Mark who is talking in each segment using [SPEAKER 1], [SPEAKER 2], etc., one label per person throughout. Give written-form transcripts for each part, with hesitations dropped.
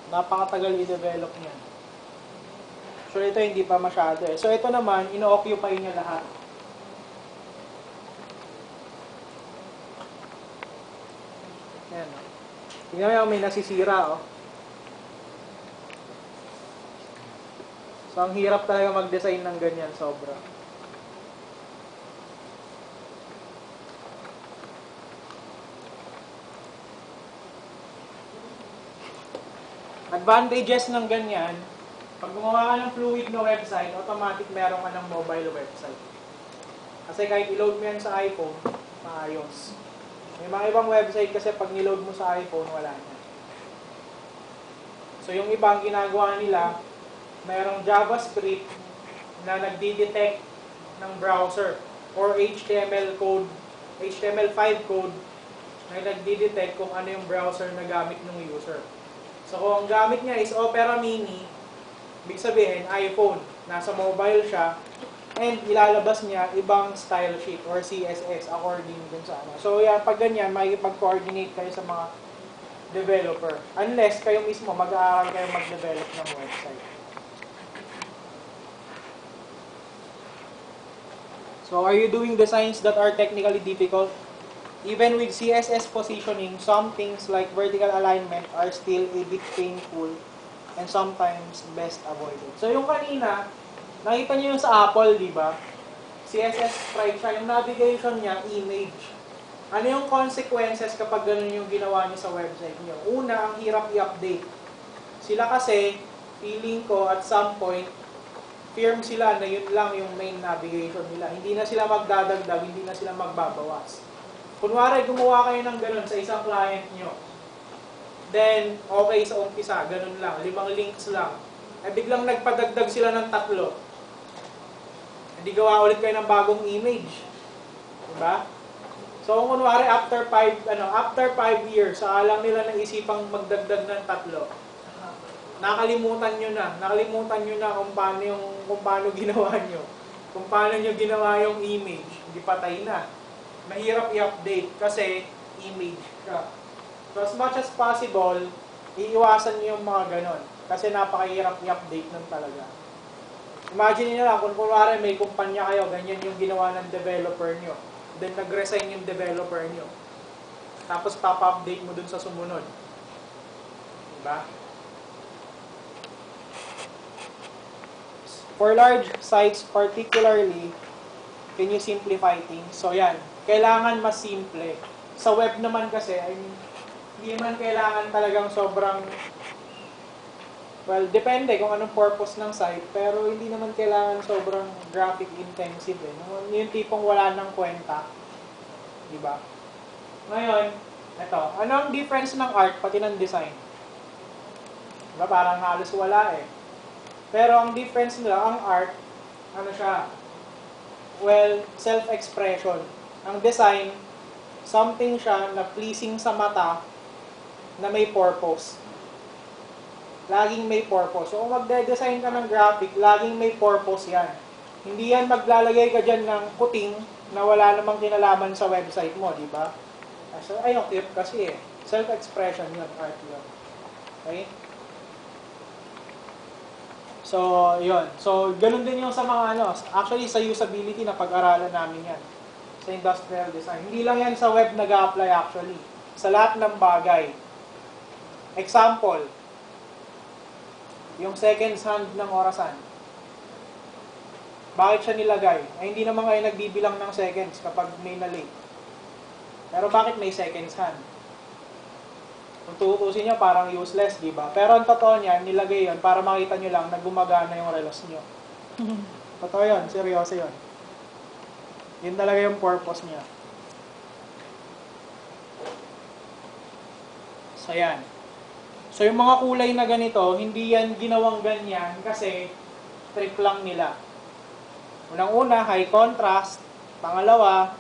[SPEAKER 1] Napakatagal i-develop niyan. So, ito hindi pa masyado eh. So, ito naman, ino-occupy niya lahat. Yan. Tingnan mo, may nasisira, oh. So, ang hirap talaga mag-design ng ganyan, sobra. Advantages ng ganyan, pag gumawa ka ng fluid na website, automatic meron ka ng mobile website. Kasi kahit i-load mo yan sa iPhone, maayos. May mga ibang website kasi pag niload mo sa iPhone, wala na. So yung ibang ginagawa nila, mayroong JavaScript na nagdi-detect ng browser or HTML code, HTML5 code na nagdi-detect kung ano yung browser na gamit ng user. So kung ang gamit niya is Opera Mini, ibig sabihin iPhone, nasa mobile siya, and ilalabas niya ibang style sheet or CSS according dun sa ano. So yan, pag ganyan, makikipag-coordinate kayo sa mga developer. Unless kayo mismo mag-aaral kayo mag-develop ng website. So are you doing designs that are technically difficult? Even with CSS positioning, some things like vertical alignment are still a bit painful and sometimes best avoided. So yung kanina, nakita niyo yung sa Apple, di ba? CSS stripe siya, yung navigation niya, image. Ano yung consequences kapag ganun yung ginawa niyo sa website niyo? Una, ang hirap i-update. Sila kasi, feeling ko at some point, firm sila na yun lang yung main navigation nila. Hindi na sila magdadagdag, hindi na sila magbabawas. Kunwari, gumawa kayo ng ganun sa isang client nyo. Then, okay sa umpisa, ganun lang, 5 links lang. Eh, biglang nagpadagdag sila ng 3. Hindi gawa ulit kayo ng bagong image. Diba? So, kunwari, after 5 years, saka nila naisipang magdagdag ng 3. Nakalimutan nyo na kung paano ginawa nyo. Kung paano nyo ginawa yung image. Hindi patay na. Mahirap i-update kasi image ka. So as much as possible, iiwasan nyo yung mga ganon. Kasi napakahirap i-update nun talaga. Imagine nyo lang, kung kunwari may kumpanya kayo, ganyan yung ginawa ng developer nyo. Then nag-resign yung developer nyo. Tapos papa-update mo dun sa sumunod. Diba? For large sites particularly, can you simplify things? So yan, kailangan mas simple. Sa web naman kasi, hindi naman kailangan talagang sobrang, well, depende kung anong purpose ng site, pero hindi naman kailangan sobrang graphic intensive eh. Yung tipong wala ng kwenta. Diba? Ngayon, ito, anong difference ng art pati ng design? Diba? Parang halos wala eh. Pero ang difference nila, ang art, ano siya? Well, self-expression. Ang design, something siya na pleasing sa mata na may purpose. Laging may purpose. So, kung magde-design ka ng graphic, laging may purpose yan. Hindi yan maglalagay ka dyan ng kuting na wala namang kinalaman sa website mo, di ba? So, ayun, tip kasi eh. Self-expression yun, art yun. Okay? So, yun. So, ganun din yung sa mga ano. Actually, sa usability na pag-aralan namin yan. Sa industrial design. Hindi lang yan sa web nag-a-apply actually. Sa lahat ng bagay. Example, yung seconds hand ng orasan. Bakit siya nilagay? Ay, hindi naman kayo nagbibilang ng seconds kapag may na-late. Pero bakit may seconds hand? Kung tutusin nyo, parang useless, di ba? Pero ang totoo niyan, nilagay yon para makita nyo lang na gumagana yung relos nyo. Totoo yun, seryoso yun. Yun talaga yung purpose niya. So, yan. So, yung mga kulay na ganito, hindi yan ginawang ganyan kasi trip lang nila. Unang-una, high contrast. Pangalawa,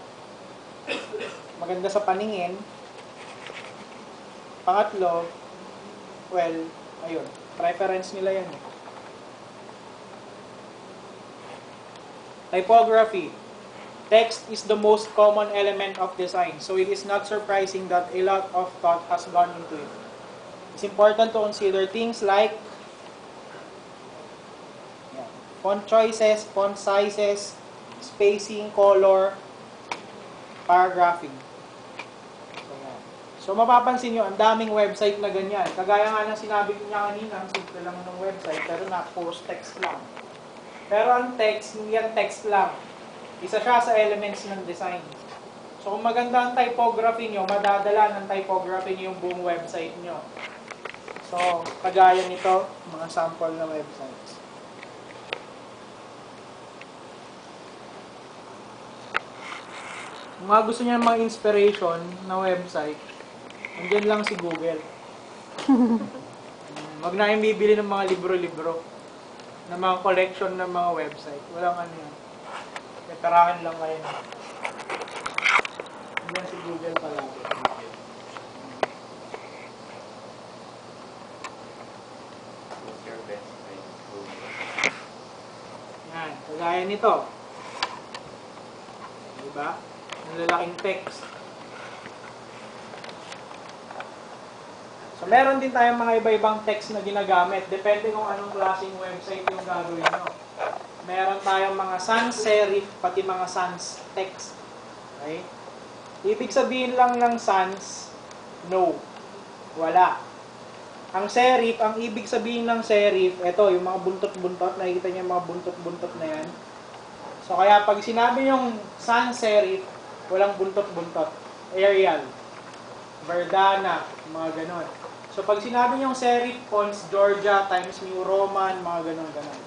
[SPEAKER 1] maganda sa paningin. Pangatlo, well, ayun, preference nila yan. Typography. Text is the most common element of design, so it is not surprising that a lot of thought has gone into it. it's important to consider things like font choices, font sizes, spacing, color, paragraphing. So, mapapansin nyo, ang daming website na ganyan. Kagaya nga ng sinabi ko niya kanina, simple lang ng website, pero na-post text lang. Pero ang text, hindi yan text lang. Isa siya sa elements ng design. So, kung maganda ang typography nyo, madadala ng typography nyo yung buong website nyo. So, kagaya nito, mga sample na websites. Kung nga gusto niya mga inspiration na website, andyan lang si Google. Wag na kayong bibili ng mga libro-libro, ng mga collection ng mga website. Walang ano yan. Petarahan lang kayo. Andyan si Google palagi.
[SPEAKER 2] What's your best friend?
[SPEAKER 1] Yan, kagaya nito. Diba? Ang lalaking text. So, meron din tayong mga iba-ibang text na ginagamit. Depende kung anong klaseng website yung gagawin nyo. Meron tayong mga sans serif, pati mga sans text. Okay? Ibig sabihin lang ng sans, no. Wala. Ang serif, ang ibig sabihin ng serif, ito, yung mga buntot-buntot, nakikita niyo yung mga buntot-buntot na yan. So, kaya pag sinabi yung sans serif, walang buntot-buntot. Arial, Verdana, mga ganon. So, pag sinabi niyong serif fonts, Georgia, Times New Roman, mga ganon-ganon.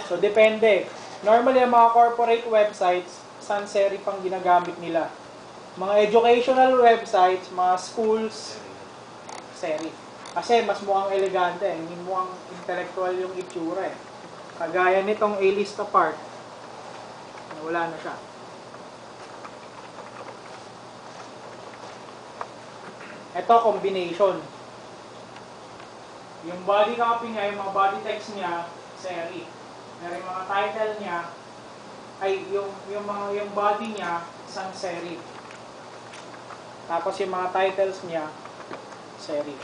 [SPEAKER 1] So, depende. Normally, ang mga corporate websites, sans serif ang ginagamit nila. Mga educational websites, mga schools, serif. Kasi mas mukhang elegante, hindi mukhang intellectual yung itsura eh. Kagaya nitong A-list apart, wala na siya. Ito, combination. Yung body copy niya, yung mga body text niya, serif. Pero yung mga title niya, ay yung body niya, sans serif. Tapos yung mga titles niya, serif.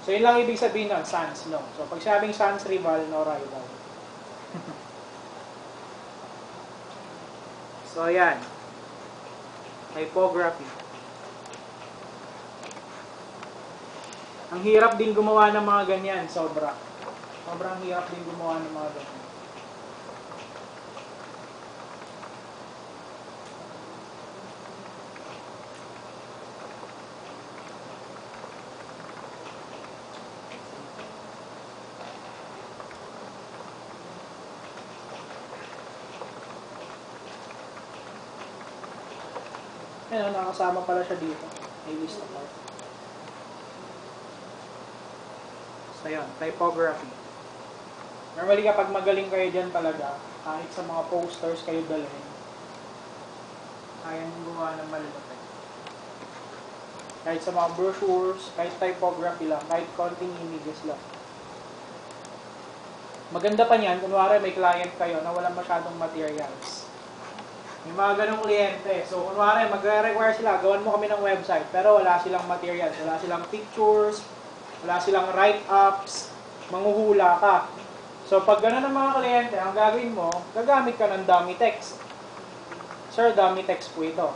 [SPEAKER 1] So, yun lang ibig sabihin nun, sans, no. So, pag sabing sans rival, no rival. So, yan. Typography. Ang hirap din gumawa ng mga ganyan, sobra. Sobrang hirap din gumawa ng mga ganyan. Ayan, nakasama pala siya dito. May list of art. So, yun, typography. Normally, kapag magaling kayo dyan talaga, kahit sa mga posters kayo dalhin, kaya nyo gumawa ng malalaki. Kahit sa mga brochures, kahit typography lang, kahit konting images lang. Maganda pa niyan, kunwari may client kayo na walang masyadong materials. May mga ganong kliyente. So, kunwari, magre-require sila, gawan mo kami ng website, pero wala silang materials, wala silang pictures, wala silang write-ups, manghuhula ka. So, pag gano'n ang mga kliyente, ang gagawin mo, gagamit ka ng dummy text. Sir, dummy text po ito.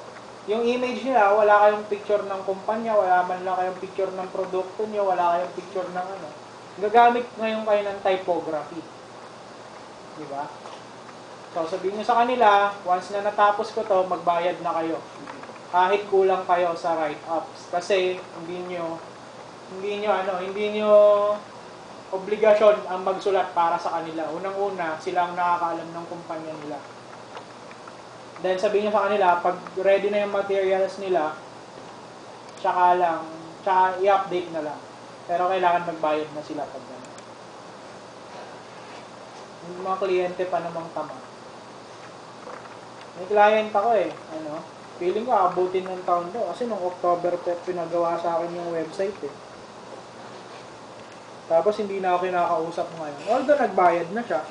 [SPEAKER 1] Yung image nila, wala kayong picture ng kumpanya, wala man lang kayong picture ng produkto nyo, wala kayong picture ng ano. Gagamit ngayon kayo ng typography. Diba? So, sabihin nyo sa kanila, once na natapos ko to, magbayad na kayo. Kahit kulang kayo sa write-ups. Kasi, hindi nyo obligasyon ang magsulat para sa kanila. Unang-una, sila ang nakakaalam ng kumpanya nila. Then, sabihin nyo sa kanila, pag ready na yung materials nila, tsaka i-update na lang. Pero kailangan magbayad na sila pag gano'n. Yung mga kliyente pa namang tama. May client ako feeling ko abutin ng taon daw kasi nung October pinagawa sa akin yung website eh. Tapos hindi na ako kinakausap ngayon. Although nagbayad na siya.